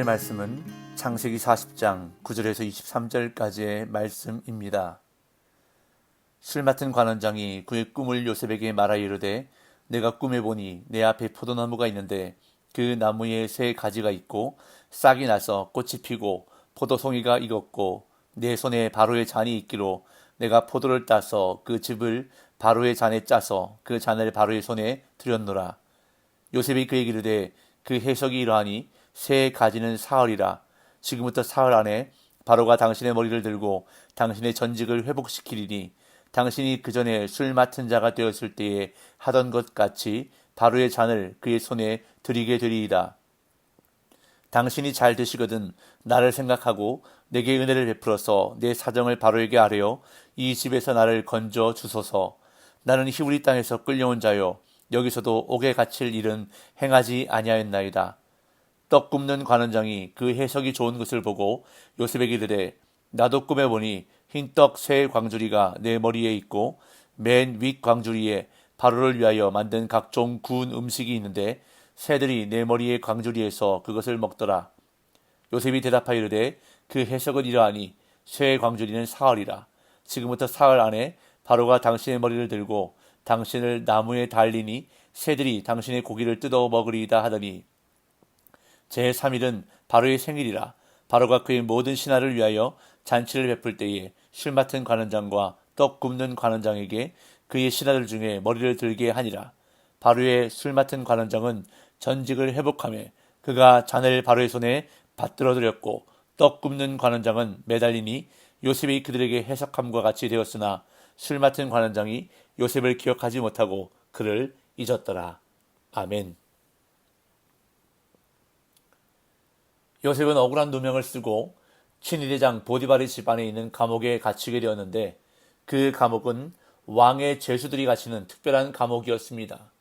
말씀은 창세기 40장 9절에서 23절까지의 말씀입니다. 술 맡은 관원장이 그의 꿈을 요셉에게 말하여 이르되 내가 꿈에 보니 내 앞에 포도나무가 있는데 그 나무에 새 가지가 있고 싹이 나서 꽃이 피고 포도송이가 익었고 내 손에 바로의 잔이 있기로 내가 포도를 따서 그 즙을 바로의 잔에 짜서 그 잔을 바로의 손에 들였노라. 요셉이 그에게 이르되 그 해석이 이러하니 새 가지는 사흘이라. 지금부터 사흘 안에 바로가 당신의 머리를 들고 당신의 전직을 회복시키리니 당신이 그 전에 술 맡은 자가 되었을 때에 하던 것 같이 바로의 잔을 그의 손에 드리게 되리이다. 당신이 잘 되시거든 나를 생각하고 내게 은혜를 베풀어서 내 사정을 바로에게 아뢰어 이 집에서 나를 건져 주소서. 나는 히브리 땅에서 끌려온 자요 여기서도 옥에 갇힐 일은 행하지 아니하였나이다. 떡 굽는 관원장이 그 해석이 좋은 것을 보고 요셉에게 이르되 나도 꿈에 보니 흰떡 세 광주리가 내 머리에 있고 맨 윗 광주리에 바로를 위하여 만든 각종 구운 음식이 있는데 새들이 내 머리의 광주리에서 그것을 먹더라. 요셉이 대답하여 이르되 그 해석은 이러하니 새 광주리는 사흘이라. 지금부터 사흘 안에 바로가 당신의 머리를 들고 당신을 나무에 달리니 새들이 당신의 고기를 뜯어 먹으리이다 하더니 제3일은 바로의 생일이라. 바로가 그의 모든 신하를 위하여 잔치를 베풀 때에 술 맡은 관원장과 떡 굽는 관원장에게 그의 신하들 중에 머리를 들게 하니라. 바로의 술 맡은 관원장은 전직을 회복하며 그가 잔을 바로의 손에 받들어 드렸고 떡 굽는 관원장은 매달리니 요셉이 그들에게 해석함과 같이 되었으나 술 맡은 관원장이 요셉을 기억하지 못하고 그를 잊었더라. 아멘. 요셉은 억울한 누명을 쓰고 친위대장 보디발의 집안에 있는 감옥에 갇히게 되었는데 그 감옥은 왕의 죄수들이 갇히는 특별한 감옥이었습니다.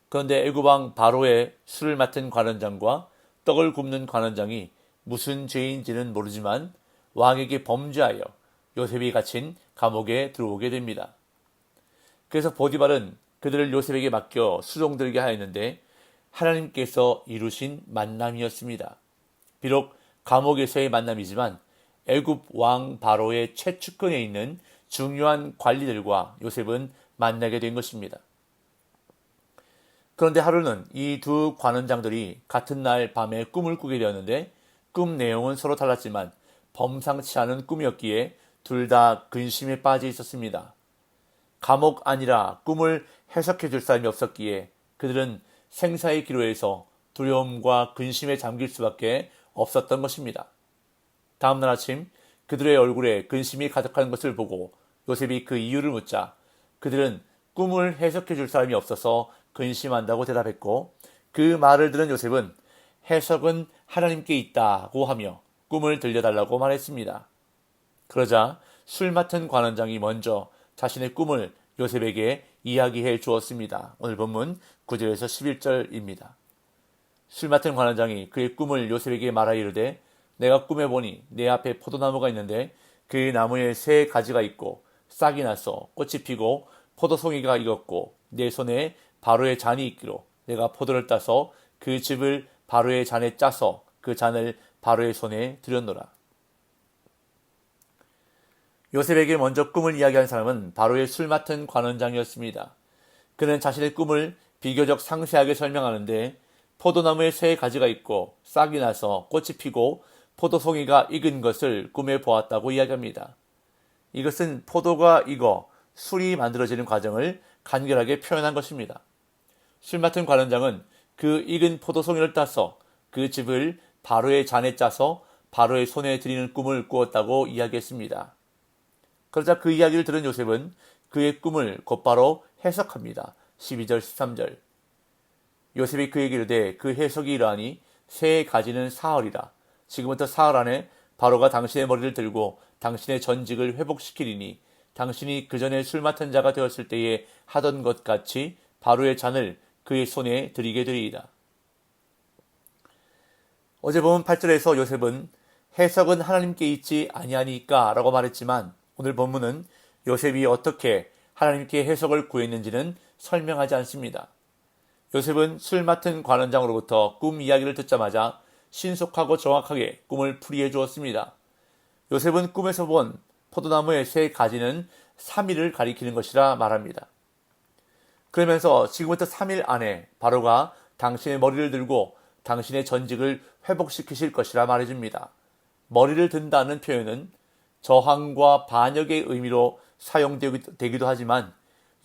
그런데 애굽왕 바로의 술을 맡은 관원장과 떡을 굽는 관원장이 무슨 죄인지는 모르지만 왕에게 범죄하여 요셉이 갇힌 감옥에 들어오게 됩니다. 그래서 보디발은 그들을 요셉에게 맡겨 수종들게 하였는데 하나님께서 이루신 만남이었습니다. 비록 감옥에서의 만남이지만 애굽 왕 바로의 최측근에 있는 중요한 관리들과 요셉은 만나게 된 것입니다. 그런데 하루는 이 두 관원장들이 같은 날 밤에 꿈을 꾸게 되었는데 꿈 내용은 서로 달랐지만 범상치 않은 꿈이었기에 둘 다 근심에 빠져 있었습니다. 감옥 안이라 꿈을 해석해 줄 사람이 없었기에 그들은 생사의 기로에서 두려움과 근심에 잠길 수밖에 없었던 것입니다. 다음날 아침 그들의 얼굴에 근심이 가득한 것을 보고 요셉이 그 이유를 묻자 그들은 꿈을 해석해 줄 사람이 없어서 근심한다고 대답했고 그 말을 들은 요셉은 해석은 하나님께 있다고 하며 꿈을 들려달라고 말했습니다. 그러자 술 맡은 관원장이 먼저 자신의 꿈을 요셉에게 이야기해 주었습니다. 오늘 본문 9절에서 11절입니다. 술 맡은 관원장이 그의 꿈을 요셉에게 말하여 이르되 내가 꿈에 보니 내 앞에 포도나무가 있는데 그 나무에 새 가지가 있고 싹이 나서 꽃이 피고 포도송이가 익었고 내 손에 바로의 잔이 있기로 내가 포도를 따서 그 즙을 바로의 잔에 짜서 그 잔을 바로의 손에 들였노라. 요셉에게 먼저 꿈을 이야기한 사람은 바로의 술 맡은 관원장이었습니다. 그는 자신의 꿈을 비교적 상세하게 설명하는데 포도나무에 새 가지가 있고 싹이 나서 꽃이 피고 포도송이가 익은 것을 꿈에 보았다고 이야기합니다. 이것은 포도가 익어 술이 만들어지는 과정을 간결하게 표현한 것입니다. 술 맡은 관원장은 그 익은 포도송이를 따서 그 즙을 바로의 잔에 짜서 바로의 손에 드리는 꿈을 꾸었다고 이야기했습니다. 그러자 그 이야기를 들은 요셉은 그의 꿈을 곧바로 해석합니다. 12절 13절 요셉이 그에게 이르되 그 해석이 이러하니 새 가지는 사흘이라. 지금부터 사흘 안에 바로가 당신의 머리를 들고 당신의 전직을 회복시키리니 당신이 그 전에 술 맡은 자가 되었을 때에 하던 것 같이 바로의 잔을 그의 손에 드리게 되리이다. 어제 본 8절에서 요셉은 해석은 하나님께 있지 아니하니까 라고 말했지만 오늘 본문은 요셉이 어떻게 하나님께 해석을 구했는지는 설명하지 않습니다. 요셉은 술 맡은 관원장으로부터 꿈 이야기를 듣자마자 신속하고 정확하게 꿈을 풀이해 주었습니다. 요셉은 꿈에서 본 포도나무의 새 가지는 3일을 가리키는 것이라 말합니다. 그러면서 지금부터 3일 안에 바로가 당신의 머리를 들고 당신의 전직을 회복시키실 것이라 말해줍니다. 머리를 든다는 표현은 저항과 반역의 의미로 사용되기도 하지만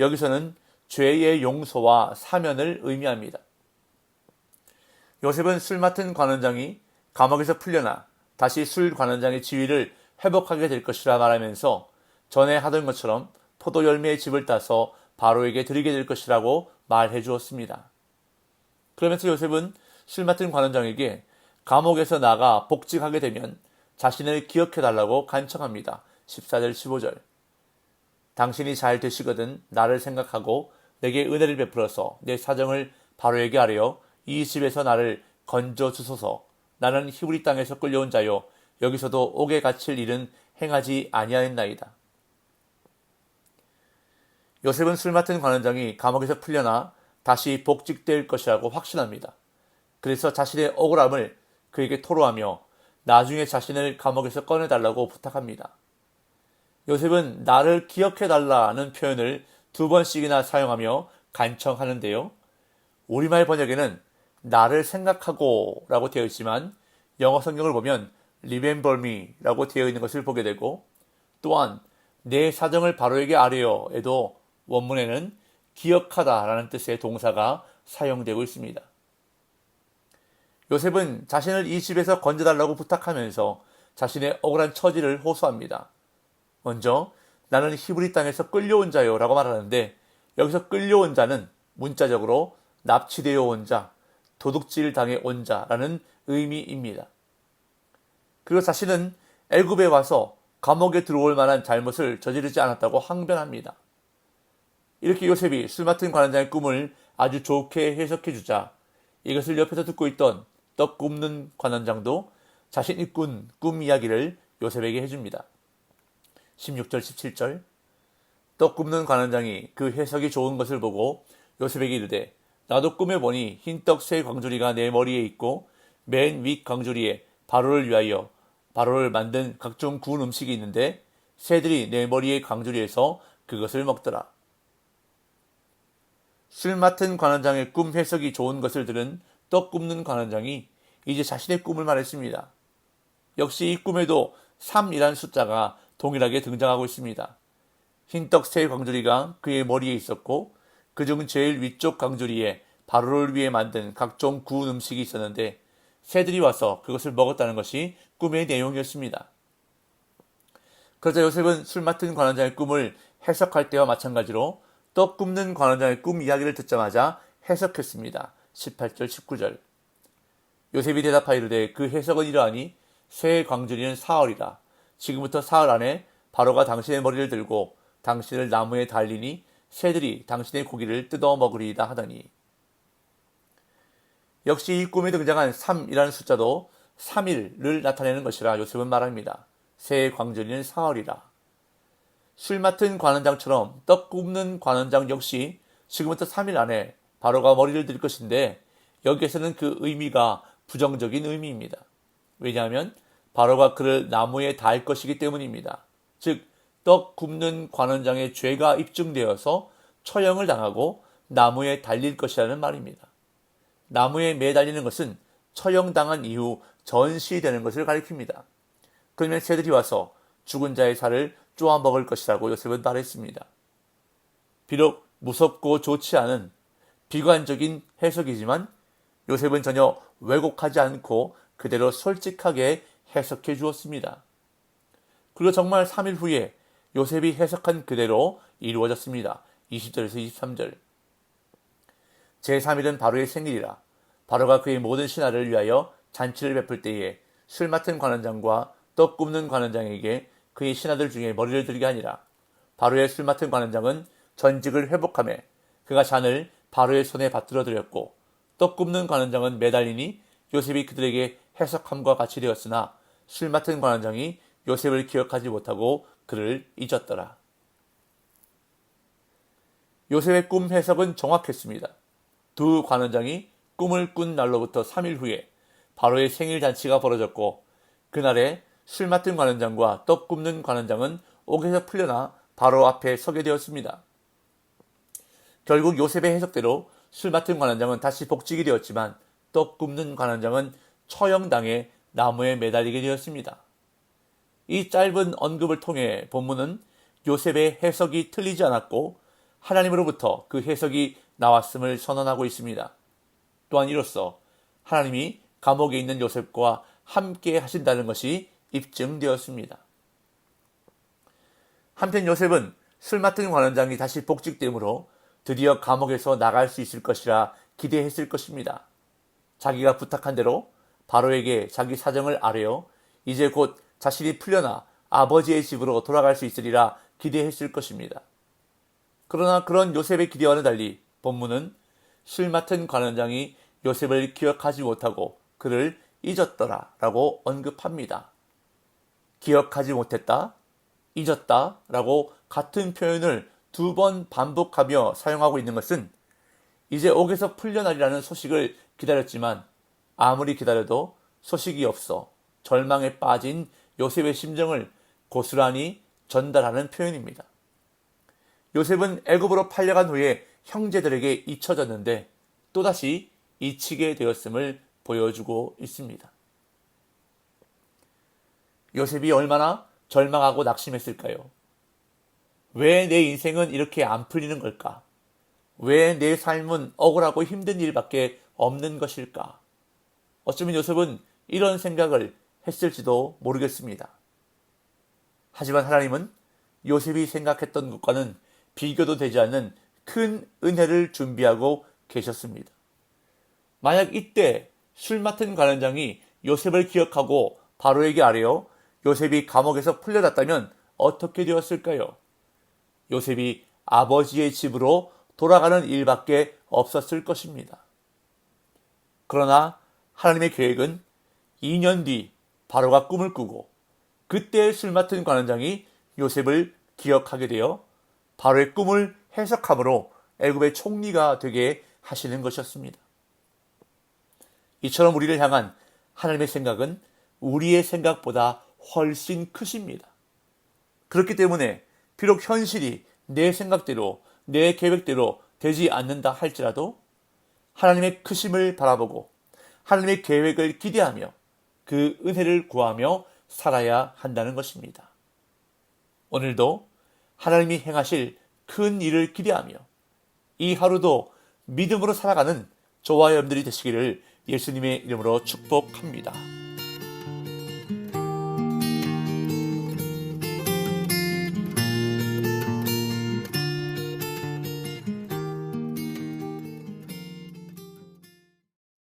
여기서는 죄의 용서와 사면을 의미합니다. 요셉은 술 맡은 관원장이 감옥에서 풀려나 다시 술 관원장의 지위를 회복하게 될 것이라 말하면서 전에 하던 것처럼 포도 열매의 즙을 따서 바로에게 드리게 될 것이라고 말해 주었습니다. 그러면서 요셉은 술 맡은 관원장에게 감옥에서 나가 복직하게 되면 자신을 기억해 달라고 간청합니다. 14절 15절. 당신이 잘 되시거든 나를 생각하고 내게 은혜를 베풀어서 내 사정을 바로에게 아뢰어 이 집에서 나를 건져 주소서. 나는 히브리 땅에서 끌려온 자요 여기서도 옥에 갇힐 일은 행하지 아니하였나이다. 요셉은 술 맡은 관원장이 감옥에서 풀려나 다시 복직될 것이라고 확신합니다. 그래서 자신의 억울함을 그에게 토로하며 나중에 자신을 감옥에서 꺼내달라고 부탁합니다. 요셉은 나를 기억해달라는 표현을 2번씩이나 사용하며 간청하는데요. 우리말 번역에는 나를 생각하고 라고 되어 있지만 영어 성경을 보면 remember me 라고 되어 있는 것을 보게 되고 또한 내 사정을 바로에게 아뢰어 에도 원문에는 기억하다 라는 뜻의 동사가 사용되고 있습니다. 요셉은 자신을 이 집에서 건져달라고 부탁하면서 자신의 억울한 처지를 호소합니다. 먼저 나는 히브리 땅에서 끌려온 자요 라고 말하는데 여기서 끌려온 자는 문자적으로 납치되어 온 자, 도둑질 당해 온 자라는 의미입니다. 그리고 자신은 애굽에 와서 감옥에 들어올 만한 잘못을 저지르지 않았다고 항변합니다. 이렇게 요셉이 술 맡은 관원장의 꿈을 아주 좋게 해석해 주자 이것을 옆에서 듣고 있던 떡 굽는 관원장도 자신이 꾼 꿈 이야기를 요셉에게 해줍니다. 16절 17절. 떡 굽는 관원장이 그 해석이 좋은 것을 보고 요셉에게 이르되 나도 꿈에 보니 흰떡 세 광주리가 내 머리에 있고 맨 윗 광주리에 바로를 위하여 바로를 만든 각종 구운 음식이 있는데 새들이 내 머리의 광주리에서 그것을 먹더라. 술 맡은 관원장의 꿈 해석이 좋은 것을 들은 떡 굽는 관원장이 이제 자신의 꿈을 말했습니다. 역시 이 꿈에도 3이라는 숫자가 동일하게 등장하고 있습니다. 흰떡 세 광주리가 그의 머리에 있었고 그중 제일 위쪽 광주리에 바로를 위해 만든 각종 구운 음식이 있었는데 새들이 와서 그것을 먹었다는 것이 꿈의 내용이었습니다. 그러자 요셉은 술 맡은 관원장의 꿈을 해석할 때와 마찬가지로 떡 굽는 관원장의 꿈 이야기를 듣자마자 해석했습니다. 18절 19절. 요셉이 대답하이르되 그 해석은 이러하니 새 광주리는 사흘이라. 지금부터 사흘 안에 바로가 당신의 머리를 들고 당신을 나무에 달리니 새들이 당신의 고기를 뜯어 먹으리이다 하더니. 역시 이 꿈에 등장한 3이라는 숫자도 3일을 나타내는 것이라 요셉은 말합니다. 새 광주리는 사흘이라. 술 맡은 관원장처럼 떡 굽는 관원장 역시 지금부터 3일 안에 바로가 머리를 들 것인데 여기에서는 그 의미가 부정적인 의미입니다. 왜냐하면 바로가 그를 나무에 달 것이기 때문입니다. 즉 떡 굽는 관원장의 죄가 입증되어서 처형을 당하고 나무에 달릴 것이라는 말입니다. 나무에 매달리는 것은 처형당한 이후 전시되는 것을 가리킵니다. 그러면 새들이 와서 죽은 자의 살을 쪼아 먹을 것이라고 요셉은 말했습니다. 비록 무섭고 좋지 않은 비관적인 해석이지만 요셉은 전혀 왜곡하지 않고 그대로 솔직하게 해석해 주었습니다. 그리고 정말 3일 후에 요셉이 해석한 그대로 이루어졌습니다. 20절에서 23절. 제3일은 바로의 생일이라. 바로가 그의 모든 신하를 위하여 잔치를 베풀 때에 술 맡은 관원장과 떡 굽는 관원장에게 그의 신하들 중에 머리를 들게 하니라. 바로의 술 맡은 관원장은 전직을 회복하며 그가 잔을 바로의 손에 받들어 드렸고 떡 굽는 관원장은 매달리니 요셉이 그들에게 해석함과 같이 되었으나 술 맡은 관원장이 요셉을 기억하지 못하고 그를 잊었더라. 요셉의 꿈 해석은 정확했습니다. 두 관원장이 꿈을 꾼 날로부터 3일 후에 바로의 생일 잔치가 벌어졌고 그날에 술 맡은 관원장과 떡 굽는 관원장은 옥에서 풀려나 바로 앞에 서게 되었습니다. 결국 요셉의 해석대로 술 맡은 관원장은 다시 복직이 되었지만 떡 굽는 관원장은 처형당해 나무에 매달리게 되었습니다. 이 짧은 언급을 통해 본문은 요셉의 해석이 틀리지 않았고 하나님으로부터 그 해석이 나왔음을 선언하고 있습니다. 또한 이로써 하나님이 감옥에 있는 요셉과 함께 하신다는 것이 입증되었습니다. 한편 요셉은 술 맡은 관원장이 다시 복직되므로 드디어 감옥에서 나갈 수 있을 것이라 기대했을 것입니다. 자기가 부탁한 대로 바로에게 자기 사정을 아뢰어 이제 곧 자신이 풀려나 아버지의 집으로 돌아갈 수 있으리라 기대했을 것입니다. 그러나 그런 요셉의 기대와는 달리 본문은 술 맡은 관원장이 요셉을 기억하지 못하고 그를 잊었더라 라고 언급합니다. 기억하지 못했다, 잊었다 라고 같은 표현을 2번 반복하며 사용하고 있는 것은 이제 옥에서 풀려나리라는 소식을 기다렸지만 아무리 기다려도 소식이 없어 절망에 빠진 요셉의 심정을 고스란히 전달하는 표현입니다. 요셉은 애굽으로 팔려간 후에 형제들에게 잊혀졌는데 또다시 잊히게 되었음을 보여주고 있습니다. 요셉이 얼마나 절망하고 낙심했을까요? 왜 내 인생은 이렇게 안 풀리는 걸까? 왜 내 삶은 억울하고 힘든 일밖에 없는 것일까? 어쩌면 요셉은 이런 생각을 했을지도 모르겠습니다. 하지만 하나님은 요셉이 생각했던 것과는 비교도 되지 않는 큰 은혜를 준비하고 계셨습니다. 만약 이때 술 맡은 관원장이 요셉을 기억하고 바로에게 아뢰어 요셉이 감옥에서 풀려났다면 어떻게 되었을까요? 요셉이 아버지의 집으로 돌아가는 일밖에 없었을 것입니다. 그러나 하나님의 계획은 2년 뒤 바로가 꿈을 꾸고 그때 술 맡은 관원장이 요셉을 기억하게 되어 바로의 꿈을 해석함으로 애굽의 총리가 되게 하시는 것이었습니다. 이처럼 우리를 향한 하나님의 생각은 우리의 생각보다 훨씬 크십니다. 그렇기 때문에 비록 현실이 내 생각대로 내 계획대로 되지 않는다 할지라도 하나님의 크심을 바라보고 하나님의 계획을 기대하며 그 은혜를 구하며 살아야 한다는 것입니다. 오늘도 하나님이 행하실 큰 일을 기대하며 이 하루도 믿음으로 살아가는 저와 여러분들이 되시기를 예수님의 이름으로 축복합니다.